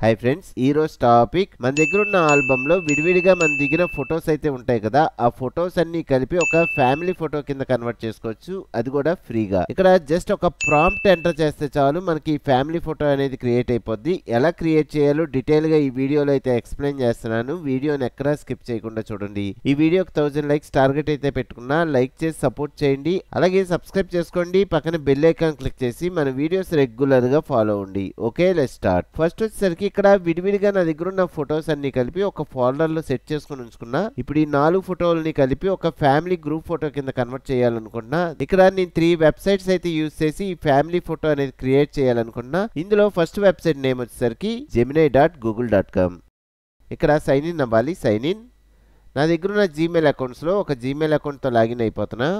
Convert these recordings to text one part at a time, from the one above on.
Hi friends, ఈ రోజు topic మన దగ్గర ఉన్న ఆల్బమ్ లో విడివిడిగా మన దిగిన ఫొటోస్ అయితే ఉంటాయి కదా, ఆ ఫొటోస్ అన్ని కలిపి ఒక ఫ్యామిలీ ఫోటో కింద కన్వర్ట్ చేసుకోవచ్చు, అది కూడా ఫ్రీగా. ఇక్కడ జస్ట్ ఒక ప్రాంప్ట్ ఎంటర్ చేస్తే చాలు మనకి ఫ్యామిలీ ఫోటో అనేది క్రియేట్ అయిపోద్ది. ఎలా క్రియేట్ చేయాలో డీటెయిల్ గా ఈ వీడియోలో అయితే ఎక్స్ప్లెయిన్ చేస్తున్నాను. వీడియోని ఎక్కడా స్కిప్ చేయకుండా చూడండి. ఈ వీడియోకి 1000 లైక్స్ టార్గెట్ అయితే పెట్టుకున్నా, లైక్ చేసి సపోర్ట్ చేయండి. అలాగే సబ్స్క్రైబ్ చేసుకోండి, పక్కన బెల్ ఐకాన్ క్లిక్ చేసి మన వీడియోస్ రెగ్యులర్ గా ఫాలో అవ్వండి. Okay, let's start. ఫస్ట్ వచ్చేసరికి ఇక్కడ విడివిడిగా నా దగ్గర ఉన్న ఫొటోస్ అన్ని కలిపి ఒక ఫోల్డర్ లో సెట్ చేసుకుని ఉంచుకున్నా. ఇప్పుడు ఈ 4 ఫోటోలని కలిపి ఒక ఫ్యామిలీ గ్రూప్ ఫోటో కింద కన్వర్ట్ చేయాలనుకున్నా. ఇక్కడ నేను 3 వెబ్సైట్స్ అయితే యూజ్ చేసి ఈ ఫ్యామిలీ ఫోటో అనేది క్రియేట్ చేయాలనుకున్నా. ఇందులో ఫస్ట్ వెబ్సైట్ నేమ్ వచ్చేసరికి gemini.google.com. ఇక్కడ సైన్ ఇన్ అవ్వాలి. Sign in. నా దగ్గర ఉన్న జీమెయిల్ అకౌంట్స్ లో ఒక జీమెయిల్ అకౌంట్ తో లాగిన్ అయిపోతున్నా.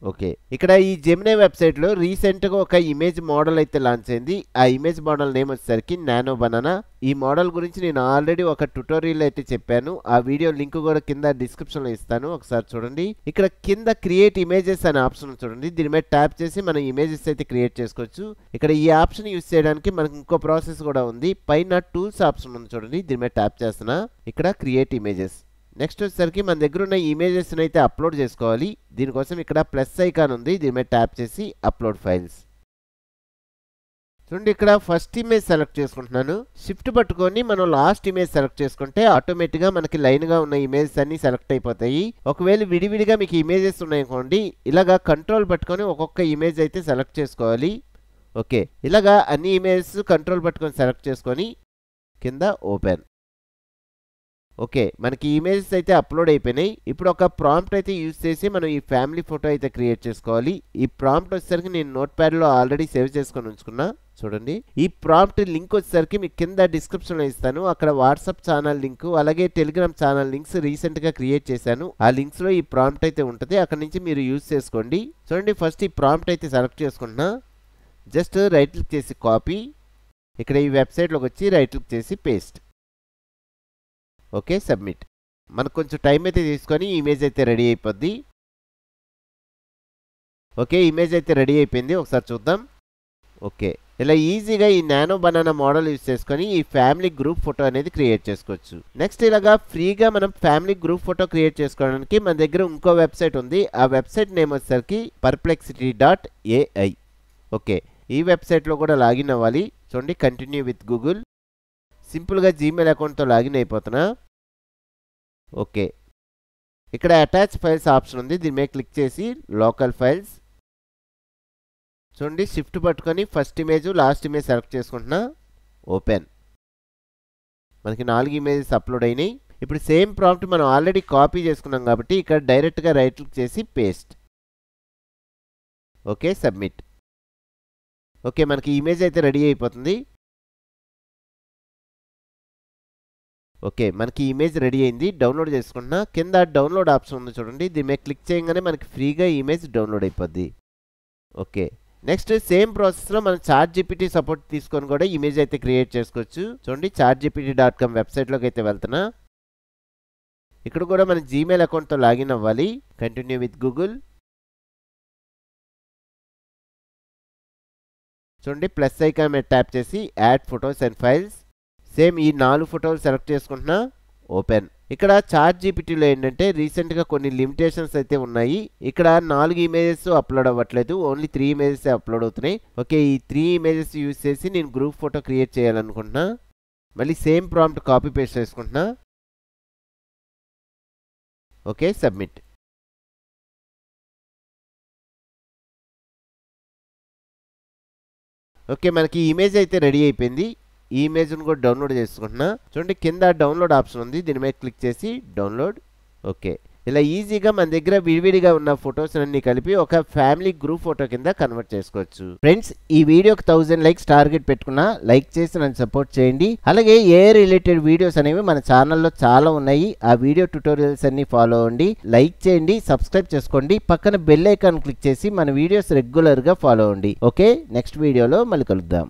ఓకే, ఇక్కడ ఈ జెమినీ వెబ్సైట్ లో రీసెంట్ గా ఒక ఇమేజ్ మోడల్ అయితే లాంచ్ అయింది. ఆ ఇమేజ్ మోడల్ నేమ్ వచ్చేసరికి నానో బనానా. ఈ మోడల్ గురించి నేను ఆల్రెడీ ఒక ట్యుటోరియల్ అయితే చెప్పాను. ఆ వీడియో లింక్ కూడా కింద డిస్క్రిప్షన్ లో ఇస్తాను, ఒకసారి చూడండి. ఇక్కడ కింద క్రియేట్ ఇమేజెస్ అనే ఆప్షన్ చూడండి. దీని మీద ట్యాప్ చేసి మనం ఇమేజెస్ అయితే క్రియేట్ చేసుకోవచ్చు. ఇక్కడ ఈ ఆప్షన్ యూజ్ చేయడానికి మనకు ఇంకో ప్రాసెస్ కూడా ఉంది. పైన టూల్స్ ఆప్షన్ ఉంది చూడండి, దీని మీద ట్యాప్ చేస్తున్నా. ఇక్కడ క్రియేట్ ఇమేజెస్. నెక్స్ట్ వచ్చేసరికి మన దగ్గర ఉన్న ఇమేజెస్ అయితే అప్లోడ్ చేసుకోవాలి. దీనికోసం ఇక్కడ ప్లస్ ఐకాన్ ఉంది, దీని మీద ట్యాప్ చేసి అప్లోడ్ ఫైల్స్. చూడండి, ఇక్కడ ఫస్ట్ ఇమేజ్ సెలెక్ట్ చేసుకుంటున్నాను. షిఫ్ట్ పట్టుకొని మనం లాస్ట్ ఇమేజ్ సెలెక్ట్ చేసుకుంటే ఆటోమేటిక్గా మనకి లైన్గా ఉన్న ఇమేజెస్ అన్ని సెలెక్ట్ అయిపోతాయి. ఒకవేళ విడివిడిగా మీకు ఇమేజెస్ ఉన్నాయనుకోండి, ఇలాగా కంట్రోల్ పట్టుకొని ఒక్కొక్క ఇమేజ్ అయితే సెలెక్ట్ చేసుకోవాలి. ఓకే, ఇలాగా అన్ని ఇమేజెస్ కంట్రోల్ పట్టుకొని సెలెక్ట్ చేసుకొని కింద ఓపెన్. ఓకే, మనకి ఇమేజెస్ అయితే అప్లోడ్ అయిపోయినాయి. ఇప్పుడు ఒక ప్రాంప్ట్ అయితే యూజ్ చేసి మనం ఈ ఫ్యామిలీ ఫోటో అయితే క్రియేట్ చేసుకోవాలి. ఈ ప్రాంప్ట్ వచ్చేసరికి నేను నోట్ ప్యాడ్ లో ఆల్రెడీ సేవ్ చేసుకొని ఉంచుకున్నా. చూడండి, ఈ ప్రాంప్ట్ లింక్ వచ్చేసరికి మీకు కింద డిస్క్రిప్షన్ లో ఇస్తాను. అక్కడ వాట్సాప్ ఛానల్ లింక్, అలాగే టెలిగ్రామ్ ఛానల్ లింక్స్ రీసెంట్ గా క్రియేట్ చేశాను. ఆ లింక్స్ లో ఈ ప్రాంప్ట్ అయితే ఉంటుంది, అక్కడ నుంచి మీరు యూజ్ చేసుకోండి. చూడండి, ఫస్ట్ ఈ ప్రాంప్ట్ అయితే సెలెక్ట్ చేసుకుంటున్నా. జస్ట్ రైట్ క్లిక్ చేసి కాపీ, ఇక్కడ ఈ వెబ్సైట్లోకి వచ్చి రైట్ క్లిక్ చేసి పేస్ట్. Okay, submit. మనకు కొంచెం టైం అయితే తీసుకొని ఇమేజ్ అయితే రెడీ అయిపోద్ది. ఓకే, ఇమేజ్ అయితే రెడీ అయిపోయింది, ఒకసారి చూద్దాం. ఓకే, ఇలా ఈజీగా ఈ నానో బనానా మోడల్ యూజ్ చేసుకొని ఈ ఫ్యామిలీ గ్రూప్ ఫోటో అనేది క్రియేట్ చేసుకోవచ్చు. నెక్స్ట్ ఇలాగా ఫ్రీగా మనం ఫ్యామిలీ గ్రూప్ ఫోటో క్రియేట్ చేసుకోవడానికి మన దగ్గర ఇంకో వెబ్సైట్ ఉంది. ఆ వెబ్సైట్ నేమ్ వచ్చేసరికి perplexity.ai. ఓకే, ఈ వెబ్సైట్లో కూడా లాగిన్ అవ్వాలి. చూడండి, కంటిన్యూ విత్ గూగుల్. సింపుల్గా జీమెయిల్ అకౌంట్తో లాగిన్ అయిపోతున్నా. ఓకే, ఇక్కడ అటాచ్ ఫైల్స్ ఆప్షన్ ఉంది, దీని మీద క్లిక్ చేసి లోకల్ ఫైల్స్. చూడండి, షిఫ్ట్ పట్టుకొని first image last image select చేసుకుంటున్నా. ఓపెన్. మనకి 4 ఇమేజెస్ అప్లోడ్ అయినాయి. ఇప్పుడు సేమ్ ప్రాంప్ట్ మనం ఆల్రెడీ కాపీ చేసుకున్నాం కాబట్టి ఇక్కడ డైరెక్ట్గా రైట్ క్లిక్ చేసి పేస్ట్. Okay, submit. ఓకే, మనకి ఇమేజ్ అయితే రెడీ అయిపోతుంది. ఓకే, మనకి ఇమేజ్ రెడీ అయింది. డౌన్లోడ్ చేసుకుంటున్నా. కింద డౌన్లోడ్ ఆప్షన్ ఉంది చూడండి, దీని మీద క్లిక్ చేయగానే మనకి ఫ్రీగా ఇమేజ్ డౌన్లోడ్ అయిపోద్ది. ఓకే, నెక్స్ట్ సేమ్ ప్రాసెస్లో మనం ChatGPT సపోర్ట్ తీసుకొని కూడా ఇమేజ్ అయితే క్రియేట్ చేసుకోవచ్చు. చూడండి, chatgpt.com వెబ్సైట్లోకి అయితే వెళ్తున్నా. ఇక్కడ కూడా మన జీమెయిల్ అకౌంట్తో లాగిన్ అవ్వాలి. Continue with Google. చూడండి, ప్లస్ ఐకాన్ మీద ట్యాప్ చేసి add photos and files. Same ఈ 4 ఫోటోలు సెలెక్ట్ చేసుకుంటున్నా. ఓపెన్. ఇక్కడ ChatGPTలో ఏంటంటే రీసెంట్గా కొన్ని లిమిటేషన్స్ అయితే ఉన్నాయి. ఇక్కడ 4 ఇమేజెస్ అప్లోడ్ అవ్వట్లేదు, ఓన్లీ 3 ఇమేజెస్ అప్లోడ్ అవుతున్నాయి. ఓకే, ఈ 3 ఇమేజెస్ యూజ్ చేసి నేను గ్రూప్ ఫోటో క్రియేట్ చేయాలనుకుంటున్నా. మళ్ళీ సేమ్ ప్రాంప్ట్ కాపీ పేస్ట్ చేసుకుంటున్నా. Okay, submit. ఓకే, మనకి ఇమేజ్ అయితే రెడీ అయిపోయింది. ఈ ఇమేజ్ను కూడా డౌన్లోడ్ చేసుకుంటున్నా. చూడండి, కింద డౌన్లోడ్ ఆప్షన్ ఉంది, దీని మీద క్లిక్ చేసి డౌన్లోడ్. ఓకే, ఇలా ఈజీగా మన దగ్గర విడివిడిగా ఉన్న ఫొటోస్ అన్ని కలిపి ఒక ఫ్యామిలీ గ్రూప్ ఫోటో కింద కన్వర్ట్ చేసుకోవచ్చు. ఫ్రెండ్స్, ఈ వీడియోకి 1000 లైక్స్ టార్గెట్ పెట్టుకున్నా, లైక్ చేసి నన్ను సపోర్ట్ చేయండి. అలాగే ఏ రిలేటెడ్ వీడియోస్ అనేవి మన ఛానల్లో చాలా ఉన్నాయి, ఆ వీడియో ట్యుటోరియల్స్ అన్ని ఫాలో అవ్వండి. లైక్ చేయండి, సబ్స్క్రైబ్ చేసుకోండి, పక్కన బెల్ ఐకాన్ క్లిక్ చేసి మన వీడియోస్ రెగ్యులర్గా ఫాలో అవ్వండి. ఓకే, నెక్స్ట్ వీడియోలో మళ్ళీ కలుద్దాం.